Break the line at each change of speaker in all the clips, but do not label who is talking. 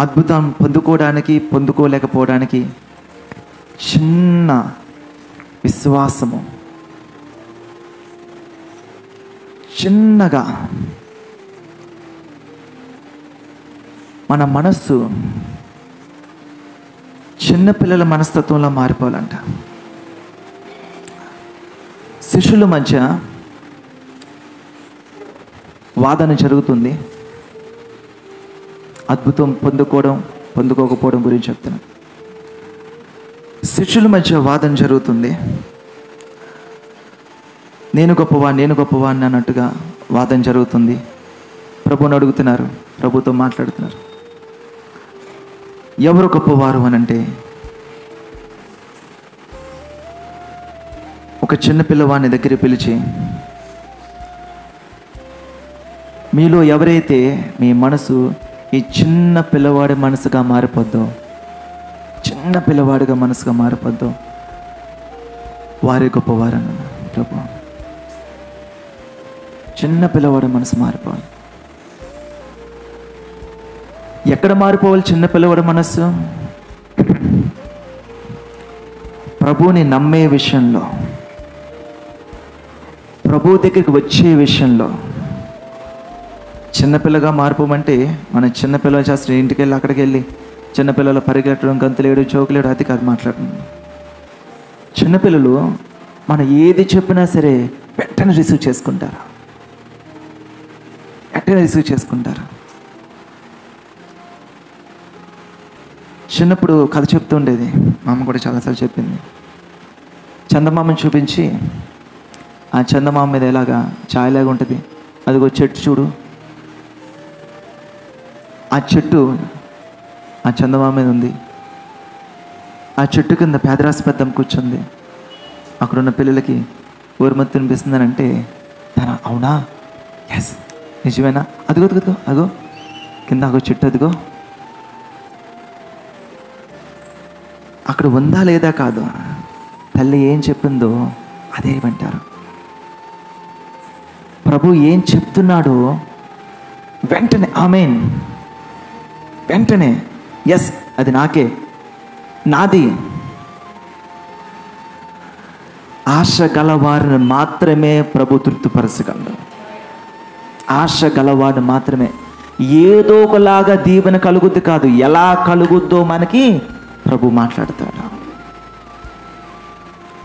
అద్భుతం పొందుకోలేకపోవడానికి చిన్న విశ్వాసము, చిన్నగా మన మనస్సు చిన్నపిల్లల మనస్తత్వంలో మారిపోవాలంట. శిష్యుల మధ్య వాదన జరుగుతుంది. అద్భుతం పొందుకోకపోవడం గురించి చెప్తున్నాను. శిష్యుల మధ్య వాదన జరుగుతుంది. నేను గొప్పవా అన్నట్టుగా వాదన జరుగుతుంది. ప్రభువుని అడుగుతున్నారు, ప్రభుతో మాట్లాడుతున్నారు. ఎవరు గొప్పవారు అని అంటే, ఒక చిన్న పిల్లవాడిని దగ్గర పిలిచి, మీలో ఎవరైతే మీ మనసు ఈ చిన్న పిల్లవాడి మనసుగా మారిపోద్దో, చిన్న పిల్లవాడిగా మనసుగా మారిపోద్దో వారే గొప్పవారు అన్నాను. ప్రభు, చిన్న పిల్లవాడి మనసు మారిపోవాలి. ఎక్కడ మారిపోవాలి చిన్న పిల్లవాడి మనస్సు? ప్రభువుని నమ్మే విషయంలో, ప్రభు దగ్గరికి వచ్చే విషయంలో. చిన్నపిల్లగా మారిపోమంటే మన చిన్నపిల్లలు చేస్తే ఇంటికి వెళ్ళి అక్కడికి వెళ్ళి చిన్నపిల్లలు పరిగెట్టడం, గంతులేడు, చౌకులేడు, అది కాదు మాట్లాడుతున్నాం. చిన్నపిల్లలు మనం ఏది చెప్పినా సరే వెంటనే రిసీవ్ చేసుకుంటారు. చిన్నప్పుడు కథ చెప్తూ ఉండేది, మా అమ్మ కూడా చాలాసార్లు చెప్పింది. చందమామని చూపించి, ఆ చందమామ మీద ఎలాగా ఛాయలాగా ఉంటుంది, అదిగో చెట్టు చూడు, ఆ చెట్టు ఆ చందమామ మీద ఉంది. ఆ చెట్టు కింద పేదరాశి పెద్దం కూర్చుంది. అక్కడున్న పిల్లలకి ఊరిమత్తు తినిపిస్తుందని అంటే తన అవునా, ఎస్ నిజమేనా, అదిగో అదిగో అదిగో కింద అగో చెట్టు, అదిగో అక్కడ ఉందా లేదా కాదు, తల్లి ఏం చెప్పిందో అదే వింటారు. ప్రభు ఏం చెప్తున్నాడో వెంటనే ఆమేన్, వెంటనే ఎస్ అది నాకే, నాది. ఆశ గలవారిని మాత్రమే ప్రభు తృప్తిపరచగలడు. ఆశ గలవాడు మాత్రమే. ఏదో ఒకలాగా దీవెన కలుగుద్ది కాదు, ఎలా కలుగుద్దో మనకి ప్రభు మాట్లాడతాడు.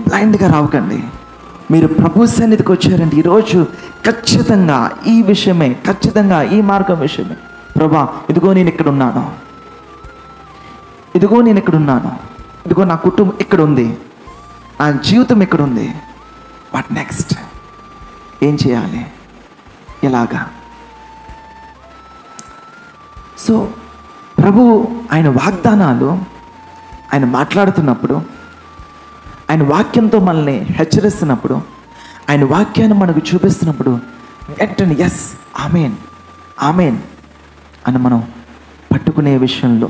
బ్లైండ్గా రావకండి. మీరు ప్రభు సన్నిధికి వచ్చారంటే ఈరోజు ఖచ్చితంగా ఈ విషయమే, ఖచ్చితంగా ఈ మార్గం విషయమే. ప్రభా, ఇదిగో నేను ఇక్కడ ఉన్నాను, ఇదిగో నేను ఇక్కడ ఉన్నాను, ఇదిగో నా కుటుంబం ఇక్కడ ఉంది, నా జీవితం ఇక్కడ ఉంది. What next? ఏం చేయాలి? ఎలాగా? సో ప్రభు ఆయన వాగ్దానాలు ఆయన మాట్లాడుతున్నప్పుడు, ఆయన వాక్యంతో మనల్ని హెచ్చరిస్తున్నప్పుడు, ఆయన వాక్యాన్ని మనకు చూపిస్తున్నప్పుడు వెంటనే ఎస్ ఆమేన్ ఆమేన్ అని మనం పట్టుకునే విషయంలో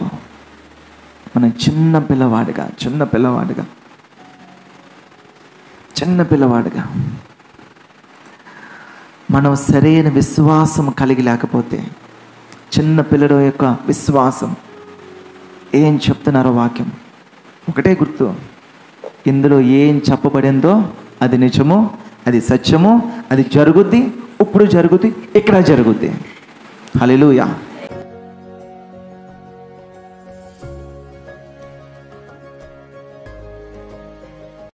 మనం చిన్న పిల్లవాడిగా మనం సరైన విశ్వాసం కలిగి లేకపోతే, చిన్న పిల్లల యొక్క విశ్వాసం ఏం చెప్తున్నారో వాక్యం ఒకటే గుర్తు, ఇందులో ఏం చెప్పబడిందో అది నిజము, అది సత్యము, అది జరుగుద్ది, ఇప్పుడు జరుగుద్ది, ఇక్కడ జరుగుద్ది. హల్లెలూయా.